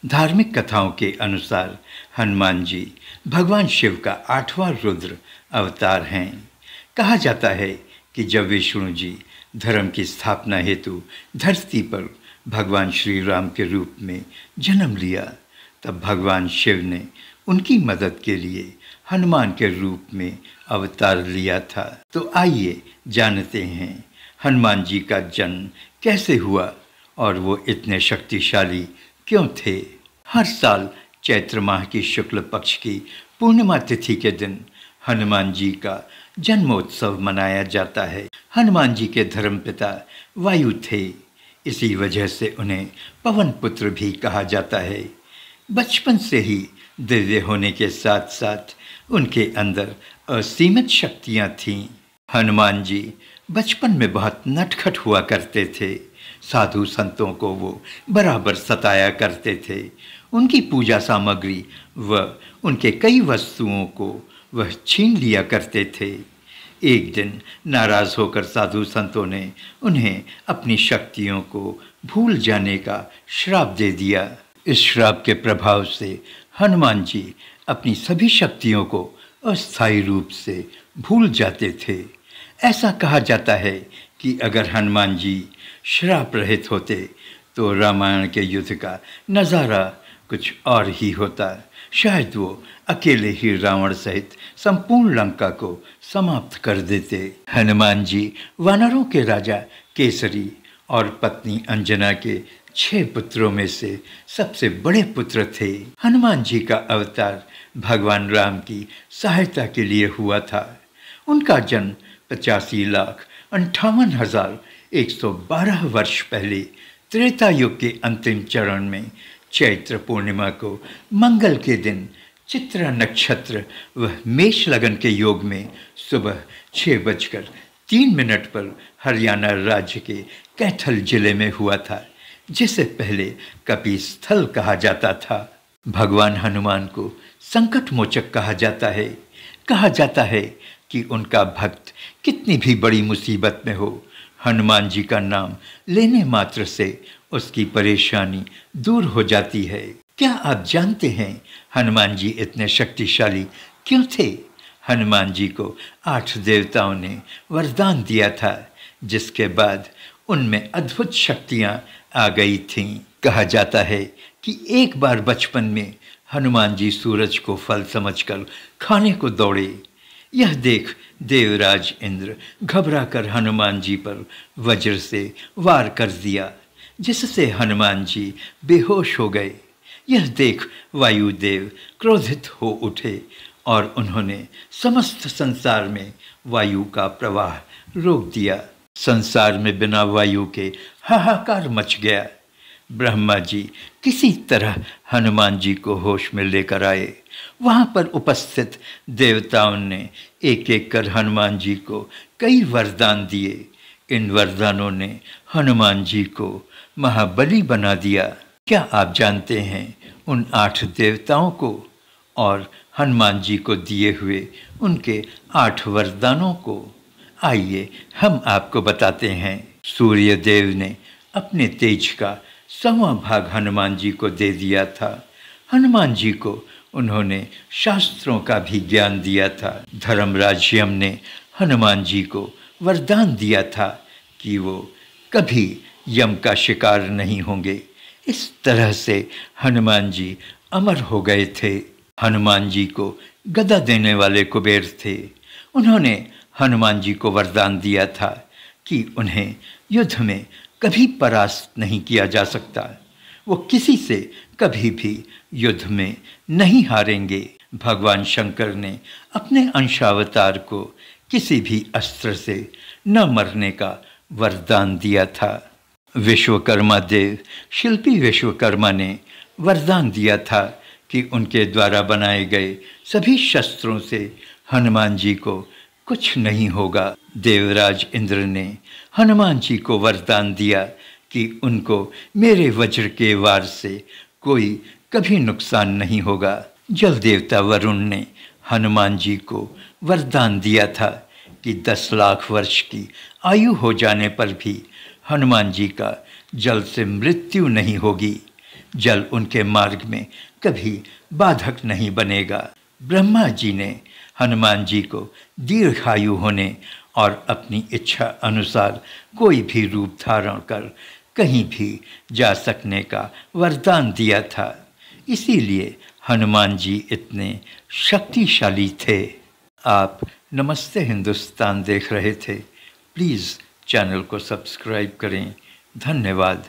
धार्मिक कथाओं के अनुसार हनुमान जी भगवान शिव का 8वां रुद्र अवतार हैं। कहा जाता है कि जब विष्णु जी धर्म की स्थापना हेतु धरती पर भगवान श्री राम के रूप में जन्म लिया, तब भगवान शिव ने उनकी मदद के लिए हनुमान के रूप में अवतार लिया था। तो आइए जानते हैं हनुमान जी का जन्म कैसे हुआ और वो इतने शक्तिशाली क्यों थे। हर साल चैत्र माह की शुक्ल पक्ष की पूर्णिमा तिथि के दिन हनुमान जी का जन्मोत्सव मनाया जाता है। हनुमान जी के धर्मपिता वायु थे, इसी वजह से उन्हें पवन पुत्र भी कहा जाता है। बचपन से ही दिव्य होने के साथ साथ उनके अंदर असीमित शक्तियां थीं। हनुमान जी बचपन में बहुत नटखट हुआ करते थे। साधु संतों को वो बराबर सताया करते थे। उनकी पूजा सामग्री व उनके कई वस्तुओं को वह छीन लिया करते थे। एक दिन नाराज होकर साधु संतों ने उन्हें अपनी शक्तियों को भूल जाने का श्राप दे दिया। इस श्राप के प्रभाव से हनुमान जी अपनी सभी शक्तियों को अस्थायी रूप से भूल जाते थे। ऐसा कहा जाता है कि अगर हनुमान जी श्राप रहित होते तो रामायण के युद्ध का नज़ारा कुछ और ही होता। शायद वो अकेले ही रावण सहित संपूर्ण लंका को समाप्त कर देते। हनुमान जी वानरों के राजा केसरी और पत्नी अंजना के 6 पुत्रों में से सबसे बड़े पुत्र थे। हनुमान जी का अवतार भगवान राम की सहायता के लिए हुआ था। उनका जन्म 85,58,112 वर्ष पहले त्रेता युग के अंतिम चरण में चैत्र पूर्णिमा को मंगल के दिन चित्रा नक्षत्र व मेष लगन के योग में सुबह 6:03 पर हरियाणा राज्य के कैथल जिले में हुआ था, जिसे पहले कपिस्थल कहा जाता था। भगवान हनुमान को संकट मोचक कहा जाता है। कहा जाता है कि उनका भक्त कितनी भी बड़ी मुसीबत में हो, हनुमान जी का नाम लेने मात्र से उसकी परेशानी दूर हो जाती है। क्या आप जानते हैं हनुमान जी इतने शक्तिशाली क्यों थे? हनुमान जी को 8 देवताओं ने वरदान दिया था, जिसके बाद उनमें अद्भुत शक्तियां आ गई थीं। कहा जाता है कि एक बार बचपन में हनुमान जी सूरज को फल समझकर खाने को दौड़े। यह देख देवराज इंद्र घबराकर हनुमान जी पर वज्र से वार कर दिया, जिससे हनुमान जी बेहोश हो गए। यह देख वायुदेव क्रोधित हो उठे और उन्होंने समस्त संसार में वायु का प्रवाह रोक दिया। संसार में बिना वायु के हाहाकार मच गया। ब्रह्मा जी किसी तरह हनुमान जी को होश में लेकर आए। वहां पर उपस्थित देवताओं ने एक एक कर हनुमान जी को कई वरदान दिए। इन वरदानों ने हनुमान जी को महाबली बना दिया। क्या आप जानते हैं उन 8 देवताओं को और हनुमान जी को दिए हुए उनके 8 वरदानों को? आइए हम आपको बताते हैं। सूर्य देव ने अपने तेज का 100वां भाग हनुमान जी को दे दिया था। हनुमान जी को उन्होंने शास्त्रों का भी ज्ञान दिया था। धर्मराज यम ने हनुमान जी को वरदान दिया था कि वो कभी यम का शिकार नहीं होंगे। इस तरह से हनुमान जी अमर हो गए थे। हनुमान जी को गदा देने वाले कुबेर थे। उन्होंने हनुमान जी को वरदान दिया था कि उन्हें युद्ध में कभी परास्त नहीं किया जा सकता। वो किसी से कभी भी युद्ध में नहीं हारेंगे। भगवान शंकर ने अपने अंशावतार को किसी भी अस्त्र से न मरने का वरदान दिया था। विश्वकर्मा देव शिल्पी विश्वकर्मा ने वरदान दिया था कि उनके द्वारा बनाए गए सभी शस्त्रों से हनुमान जी को कुछ नहीं होगा। देवराज इंद्र ने हनुमान जी को वरदान दिया कि उनको मेरे वज्र के वार से कोई कभी नुकसान नहीं होगा। जल देवता वरुण ने हनुमान जी को वरदान दिया था कि 10 लाख वर्ष की आयु हो जाने पर भी हनुमान जी का जल से मृत्यु नहीं होगी। जल उनके मार्ग में कभी बाधक नहीं बनेगा। ब्रह्मा जी ने हनुमान जी को दीर्घायु होने और अपनी इच्छा अनुसार कोई भी रूप धारण कर कहीं भी जा सकने का वरदान दिया था। इसीलिए हनुमान जी इतने शक्तिशाली थे। आप नमस्ते हिंदुस्तान देख रहे थे। प्लीज़ चैनल को सब्सक्राइब करें। धन्यवाद।